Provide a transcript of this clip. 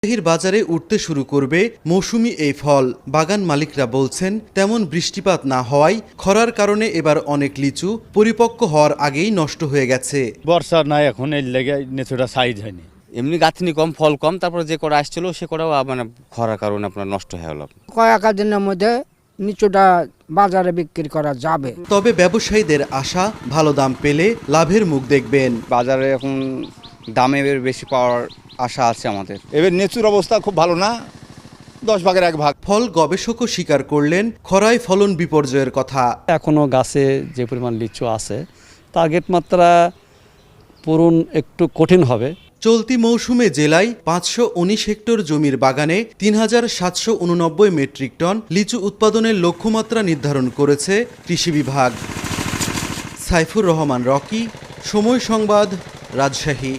রাজশাহীর বাজারে উঠতে শুরু করবে মৌসুমি এই ফল। বাগান মালিকরা বলছেন, তেমন বৃষ্টিপাত না হওয়ায় খরার কারণে এবার অনেক লিচু পরিপক্ক হওয়ার আগেই নষ্ট হয়ে গেছে। বর্ষা নাই এখন, এর লেগে নেচুটা সাইজ হয়নি। এমনি গাঁথনি কম, ফল কম, তারপরে যে করা আসছিল সে করাও মানে খরার কারণে আপনার নষ্ট হয়ে গেল। কয়েক দিনের মধ্যে নিচুটা বাজারে বিক্রি করা যাবে। তবে ব্যবসায়ীদের আশা, ভালো দাম পেলে লাভের মুখ দেখবেন। বাজারে এখন দামে বেশি পাওয়ার আশা আছে আমাদের। এবার নেচুর অবস্থা খুব ভালো না, 10 ভাগের 1 ভাগ। ফল গবেষকও স্বীকার করলেন খরায় ফলন বিপর্যয়ের কথা। এখনও গাছে যে পরিমাণ লিচু আছে, টার্গেট মাত্রা পূরণ একটু কঠিন হবে। চলতি মৌসুমে জেলায় 519 হেক্টর জমির বাগানে 3789 মেট্রিক টন লিচু উৎপাদনের লক্ষ্যমাত্রা নির্ধারণ করেছে কৃষি বিভাগ। সাইফুর রহমান রকি, সময় সংবাদ, রাজশাহী।